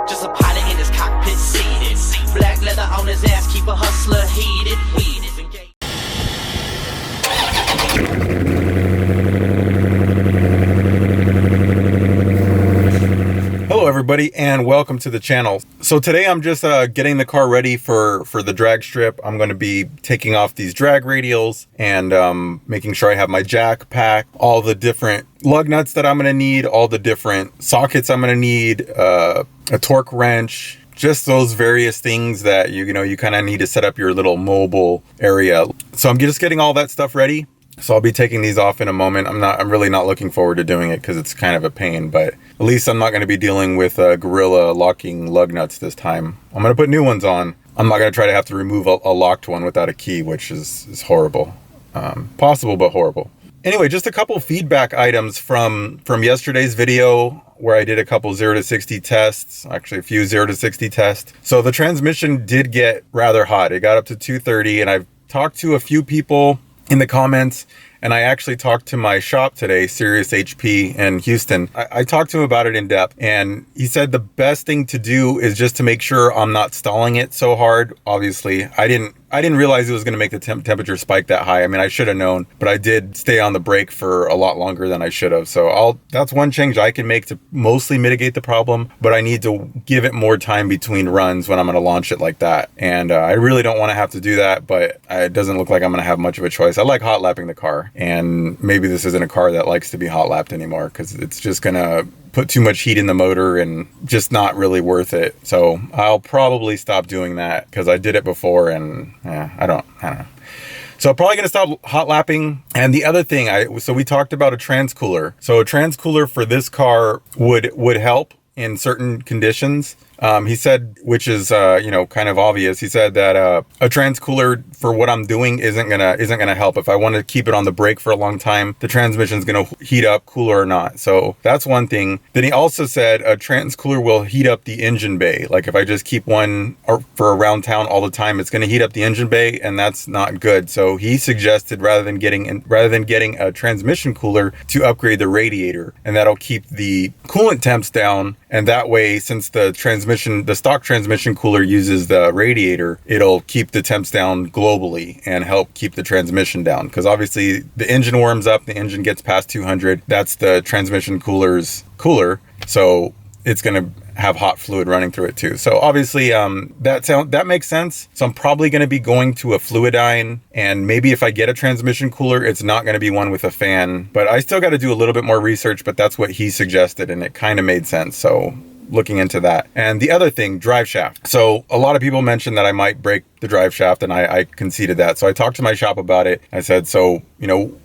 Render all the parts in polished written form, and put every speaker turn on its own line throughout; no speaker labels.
Just a pilot in his cockpit seated. Black leather on his ass, keep a hustler heated. Weed is engaged.
Hello everybody and welcome to the channel. So today I'm just getting the car ready for the drag strip. I'm going to be taking off these drag radials and making sure I have my jack pack, all the different lug nuts that I'm going to need, all the different sockets I'm going to need, a torque wrench, just those various things that you kind of need to set up your little mobile area. So I'm just getting all that stuff ready. So I'll be taking these off in a moment. I'm really not looking forward to doing it because it's kind of a pain, but at least I'm not going to be dealing with Gorilla locking lug nuts this time. I'm going to put new ones on. I'm not going to try to have to remove a locked one without a key, which is horrible. Possible, but horrible. Anyway, just a couple feedback items from yesterday's video where I did a couple 0 to 60 tests, actually a few 0 to 60 tests. So the transmission did get rather hot. It got up to 230, and I've talked to a few people in the comments, and I actually talked to my shop today, Sirius HP in Houston. I talked to him about it in depth, and he said the best thing to do is just to make sure I'm not stalling it so hard. Obviously, I didn't realize it was going to make the temperature spike that high. I mean, I should have known, but I did stay on the brake for a lot longer than I should have. So that's one change I can make to mostly mitigate the problem, but I need to give it more time between runs when I'm going to launch it like that. And I really don't want to have to do that, but it doesn't look like I'm going to have much of a choice. I like hot lapping the car, and maybe this isn't a car that likes to be hot lapped anymore because it's just going to put too much heat in the motor and just not really worth it. So I'll probably stop doing that because I did it before and I don't know. So I'm probably going to stop hot lapping. And the other thing, so we talked about a transcooler. So a transcooler for this car would help in certain conditions. He said, which is, kind of obvious. He said that a transcooler for what I'm doing isn't gonna help. If I want to keep it on the brake for a long time, the transmission's gonna heat up, cooler or not. So that's one thing. Then he also said a transcooler will heat up the engine bay. Like if I just keep one for around town all the time, it's gonna heat up the engine bay, and that's not good. So he suggested rather than getting a transmission cooler, to upgrade the radiator, and that'll keep the coolant temps down. And that way, since the stock transmission cooler uses the radiator, it'll keep the temps down globally and help keep the transmission down. Because obviously the engine warms up, the engine gets past 200. That's the transmission cooler's cooler. So it's going to have hot fluid running through it too. So obviously that makes sense. So I'm probably going to be going to a Fluidyne, and maybe if I get a transmission cooler, it's not going to be one with a fan, but I still got to do a little bit more research, but that's what he suggested and it kind of made sense. So looking into that. And the other thing, drive shaft. So a lot of people mentioned that I might break the drive shaft, and I conceded that. So I talked to my shop about it. I said, so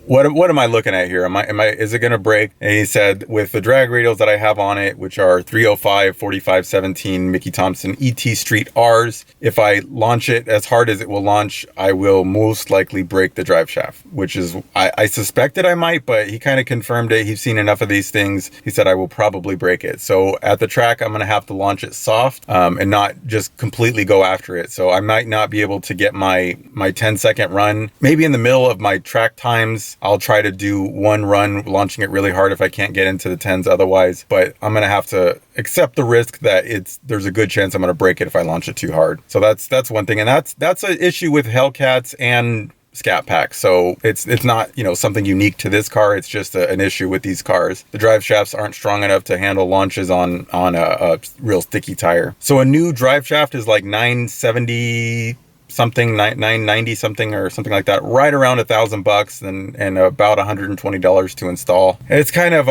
what am I looking at here? Is it going to break? And he said, with the drag radials that I have on it, which are 305 4517 Mickey Thompson ET Street R's, if I launch it as hard as it will launch, I will most likely break the drive shaft, which is, I suspected I might, but he kind of confirmed it. He's seen enough of these things. He said I will probably break it. So at the track, I'm going to have to launch it soft and not just completely go after it. So I might not be able to get my 10-second run. Maybe in the middle of my track times, I'll try to do one run launching it really hard if I can't get into the 10s otherwise. But I'm going to have to accept the risk that there's a good chance I'm going to break it if I launch it too hard. So that's one thing. And that's an issue with Hellcats and Scat Packs. So it's not something unique to this car. It's just an issue with these cars. The drive shafts aren't strong enough to handle launches on a real sticky tire. So a new drive shaft is like $970 something, $990 something or something like that, right around $1,000 and about $120 to install. It's kind of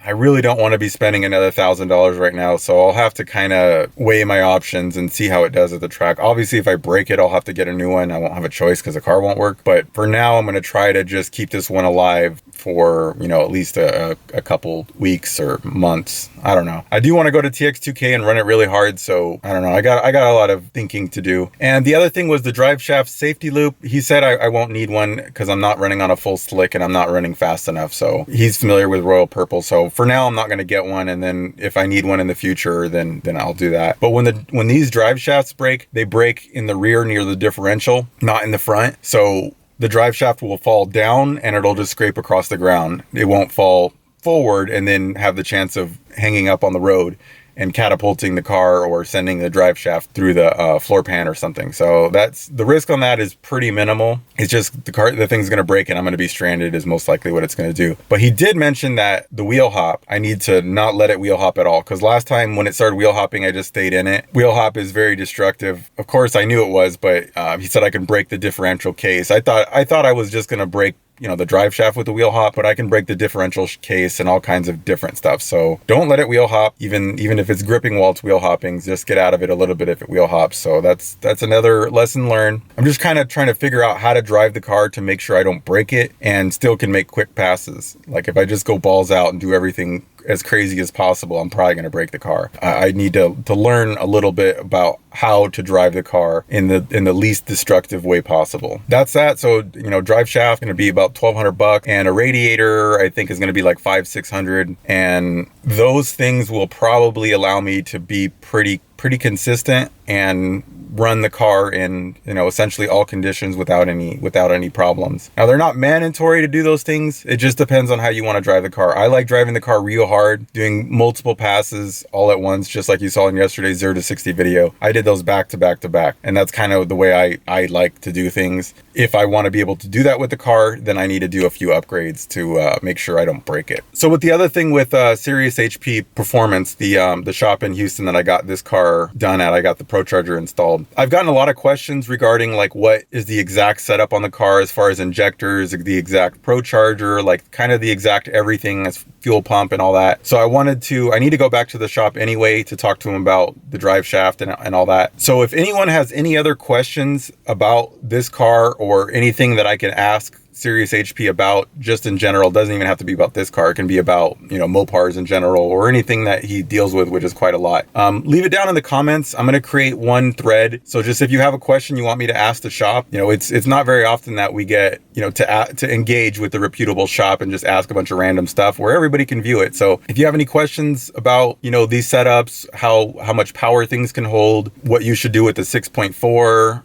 I really don't want to be spending another $1,000 right now, so I'll have to kind of weigh my options and see how it does at the track. Obviously, if I break it, I'll have to get a new one. I won't have a choice because the car won't work. But for now, I'm going to try to just keep this one alive for, at least a couple weeks or months. I don't know. I do want to go to TX2K and run it really hard, so I don't know. I got a lot of thinking to do. And the other thing was the drive shaft safety loop. He said I won't need one because I'm not running on a full slick and I'm not running fast enough. So he's familiar with Royal Purple. So for now, I'm not going to get one, and then if I need one in the future, then I'll do that. But when these drive shafts break, they break in the rear near the differential, not in the front. So the drive shaft will fall down and it'll just scrape across the ground. It won't fall forward and then have the chance of hanging up on the road and catapulting the car or sending the drive shaft through the floor pan or something. So that's the risk on that is pretty minimal. It's just the thing's going to break and I'm going to be stranded is most likely what it's going to do. But he did mention that the wheel hop, I need to not let it wheel hop at all, because last time when it started wheel hopping, I just stayed in it. Wheel hop is very destructive. Of course, I knew it was, but he said I can break the differential case. I thought I was just going to break, you know, the drive shaft with the wheel hop, but I can break the differential case and all kinds of different stuff. So don't let it wheel hop, even if it's gripping while it's wheel hopping. Just get out of it a little bit if it wheel hops. So that's another lesson learned. I'm just kind of trying to figure out how to drive the car to make sure I don't break it and still can make quick passes. Like if I just go balls out and do everything as crazy as possible, I'm probably going to break the car. I need to learn a little bit about how to drive the car in the least destructive way possible. That's that. So, you know, drive shaft going to be about $1,200, and a radiator I think is going to be like $500-600, and those things will probably allow me to be pretty consistent and run the car in, you know, essentially all conditions without any problems. Now, they're not mandatory to do those things. It just depends on how you want to drive the car. I like driving the car real hard, doing multiple passes all at once, just like you saw in yesterday's 0 to 60 video. I did those back to back to back, and that's kind of the way I like to do things. If I want to be able to do that with the car, then I need to do a few upgrades to make sure I don't break it. So with the other thing with Sirius HP Performance, the shop in Houston that I got this car done at, I got the Pro Charger installed. I've gotten a lot of questions regarding like what is the exact setup on the car as far as injectors, the exact Pro Charger, like kind of the exact everything as fuel pump and all that. So I need to go back to the shop anyway to talk to them about the drive shaft and all that. So if anyone has any other questions about this car or anything that I can ask Sirius HP about just in general, doesn't even have to be about this car. It can be about, you know, Mopars in general or anything that he deals with, which is quite a lot. Leave it down in the comments. I'm going to create one thread. So just if you have a question you want me to ask the shop, you know, it's not very often that we get, you know, to engage with the reputable shop and just ask a bunch of random stuff where everybody can view it. So if you have any questions about, you know, these setups, how much power things can hold, what you should do with the 6.4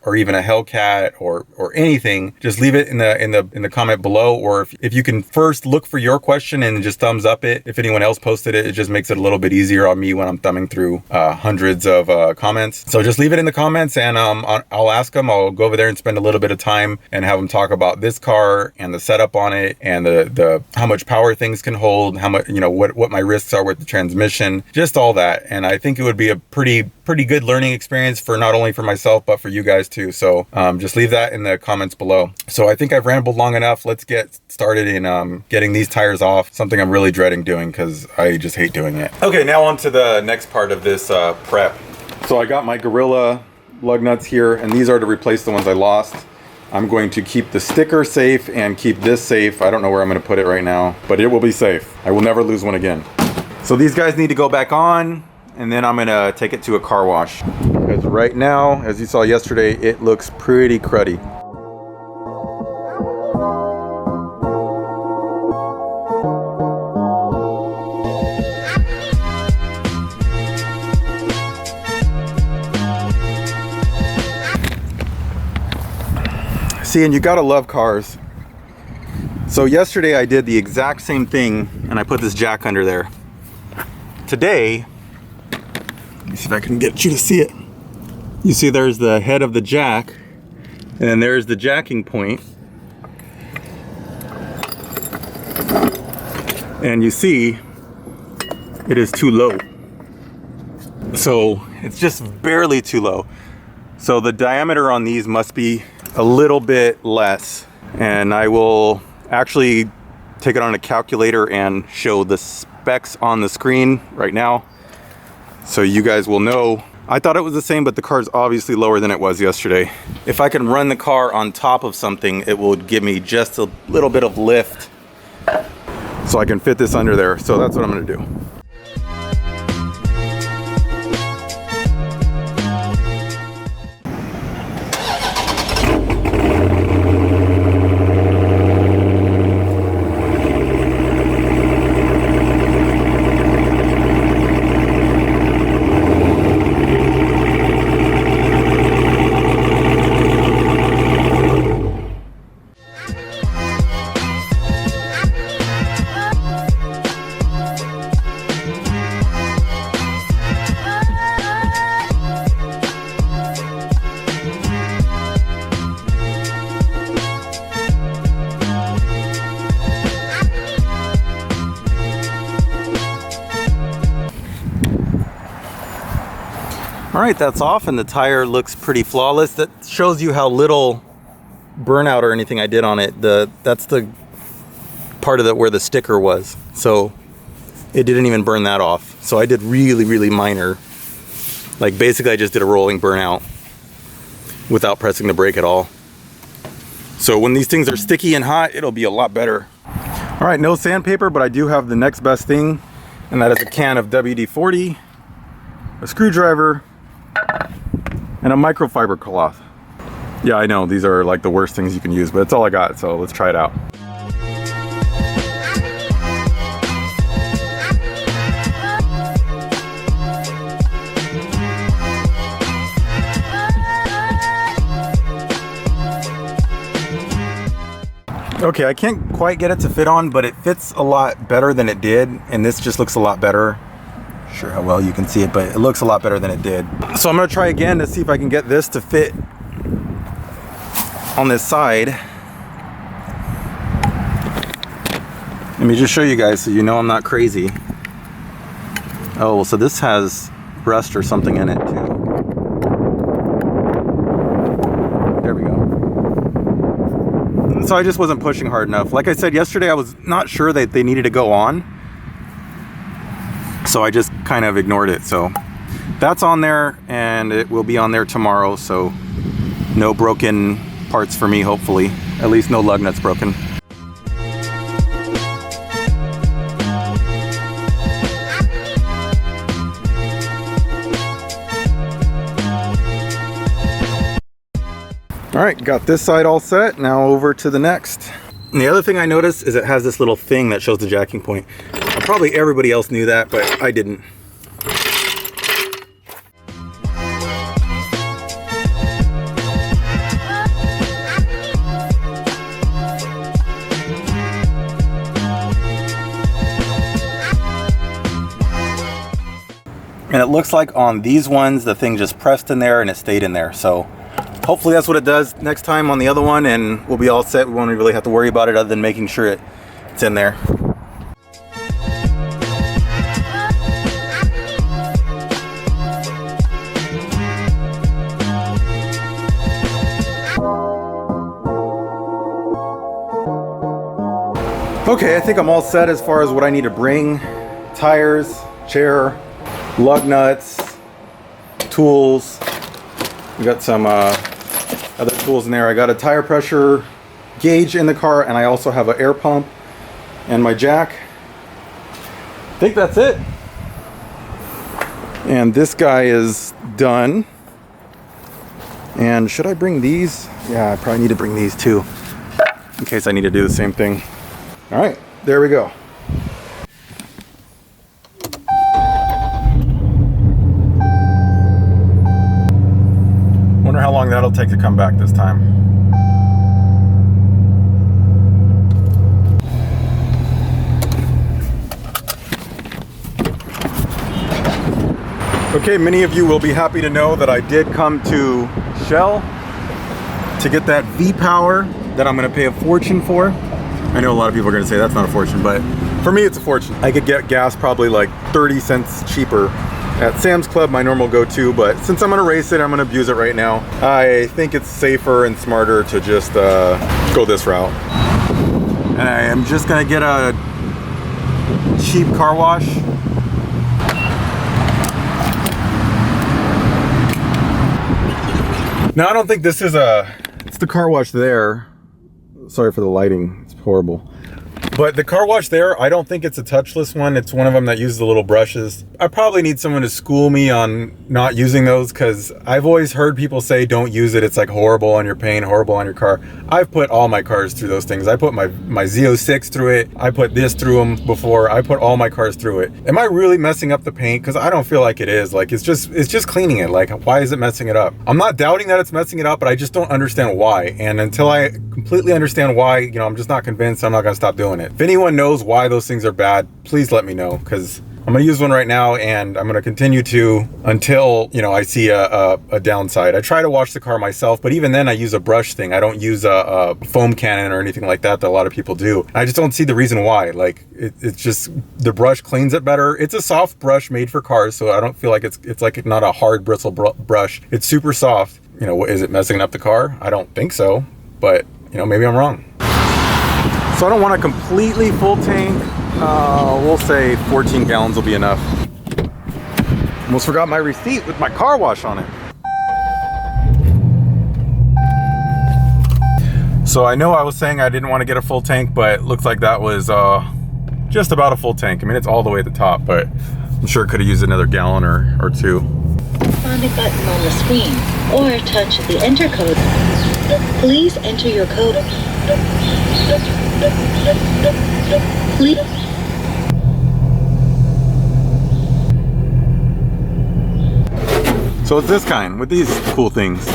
or even a Hellcat or anything, just leave it in the comment below, or if you can first look for your question and just thumbs up it. If anyone else posted it, it just makes it a little bit easier on me when I'm thumbing through hundreds of comments. So just leave it in the comments and I'll ask them. I'll go over there and spend a little bit of time and have them talk about this car and the setup on it and the how much power things can hold, how much, you know, what my risks are with the transmission, just all that. And I think it would be a pretty good learning experience for not only for myself but for you guys too. So just leave that in the comments below. So I think I've rambled long enough. Let's get started in getting these tires off, something I'm really dreading doing because I just hate doing it. Okay, now on to the next part of this prep. So I got my Gorilla lug nuts here, and these are to replace the ones I lost. I'm going to keep the sticker safe and keep this safe. I don't know where I'm going to put it right now, but it will be safe. I will never lose one again. So these guys need to go back on, and then I'm going to take it to a car wash. Because right now, as you saw yesterday, it looks pretty cruddy. See, and you gotta love cars. So yesterday I did the exact same thing and I put this jack under there. Today, let me see if I can get you to see it. You see there's the head of the jack, and then there's the jacking point. And you see, it is too low. So it's just barely too low. So the diameter on these must be a little bit less, and I will actually take it on a calculator and show the specs on the screen right now so you guys will know. I thought it was the same, but the car is obviously lower than it was yesterday. If I can run the car on top of something, it will give me just a little bit of lift so I can fit this under there. So that's what I'm going to do. All right, that's off and the tire looks pretty flawless. That shows you how little burnout or anything I did on it. That's the part of it where the sticker was. So it didn't even burn that off. So I did really, really minor. Like basically I just did a rolling burnout without pressing the brake at all. So when these things are sticky and hot, it'll be a lot better. All right, no sandpaper, but I do have the next best thing, and that is a can of WD-40, a screwdriver, and a microfiber cloth. Yeah, I know these are like the worst things you can use, but it's all I got, so let's try it out. Okay, I can't quite get it to fit on, but it fits a lot better than it did, and this just looks a lot better. Not sure how well you can see it, but it looks a lot better than it did. So I'm gonna try again to see if I can get this to fit on this side. Let me just show you guys so you know I'm not crazy. Oh, so this has rust or something in it too. There we go. So I just wasn't pushing hard enough. Like I said yesterday, I was not sure that they needed to go on, so I just kind of ignored it. So that's on there, and it will be on there tomorrow, so no broken parts for me, hopefully. At least no lug nuts broken. All right, got this side all set. Now over to the next. And the other thing I noticed is it has this little thing that shows the jacking point. Probably everybody else knew that, but I didn't. And it looks like on these ones, the thing just pressed in there and it stayed in there. So hopefully that's what it does next time on the other one, and we'll be all set. We won't really have to worry about it other than making sure it's in there. Okay, I think I'm all set as far as what I need to bring. Tires, chair, lug nuts, tools. We got some other tools in there. I got a tire pressure gauge in the car, and I also have an air pump and my jack. I think that's it. And this guy is done. And should I bring these? Yeah, I probably need to bring these too, in case I need to do the same thing. All right, there we go. Wonder how long that'll take to come back this time. Okay, many of you will be happy to know that I did come to Shell to get that V-Power that I'm gonna pay a fortune for. I know a lot of people are gonna say that's not a fortune, but for me it's a fortune. I could get gas probably like 30 cents cheaper at Sam's Club, my normal go-to, but since I'm gonna race it, I'm gonna abuse it right now. I think it's safer and smarter to just go this route. And I am just gonna get a cheap car wash. Now I don't think this is it's the car wash there. Sorry for the lighting, it's horrible. But the car wash there, I don't think it's a touchless one. It's one of them that uses the little brushes. I probably need someone to school me on not using those, because I've always heard people say don't use it. It's like horrible on your paint, horrible on your car. I've put all my cars through those things. I put my Z06 through it. I put this through them before. I put all my cars through it. Am I really messing up the paint? Because I don't feel like it is. Like it's just cleaning it. Like why is it messing it up? I'm not doubting that it's messing it up, but I just don't understand why. And until I completely understand why, you know, I'm just not convinced. I'm not gonna stop doing it. If anyone knows why those things are bad, please let me know, because I'm gonna use one right now, and I'm gonna continue to until, you know, I see a downside. I try to wash the car myself, but even then I use a brush thing. I don't use a foam cannon or anything like that a lot of people do. I just don't see the reason why. Like it's just, the brush cleans it better. It's a soft brush made for cars, so I don't feel like it's like not a hard bristle brush. It's super soft. You know, is it messing up the car? I don't think so, but you know, maybe I'm wrong. So I don't want a completely full tank. We'll say 14 gallons will be enough. Almost forgot my receipt with my car wash on it. So I know I was saying I didn't want to get a full tank, but it looks like that was just about a full tank. I mean, it's all the way at the top, but I'm sure it could have used another gallon or two.
On the button on the screen or touch the enter code. Please enter your code. Please.
So it's this kind with these cool things.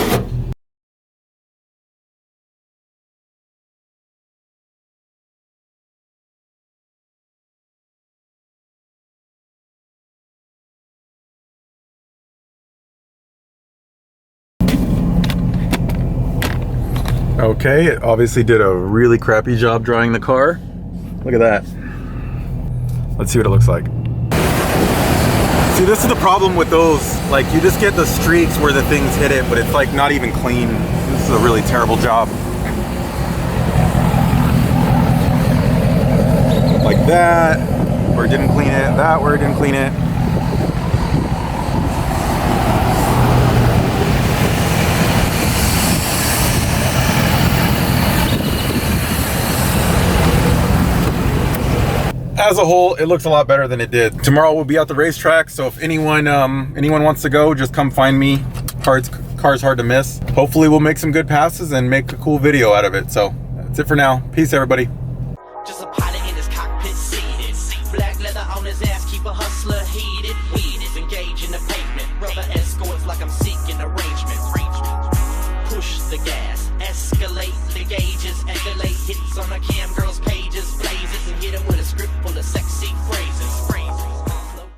Okay, it obviously did a really crappy job drying the car. Look at that. Let's see what it looks like. See, this is the problem with those. Like, you just get the streaks where the things hit it, but it's like not even clean. This is a really terrible job. Like that, where it didn't clean it. That, where it didn't clean it. As a whole, it looks a lot better than it did. Tomorrow we'll be at the racetrack, so if anyone wants to go, just come find me. Car's hard to miss. Hopefully we'll make some good passes and make a cool video out of it. So that's it for now. Peace, everybody.
Just a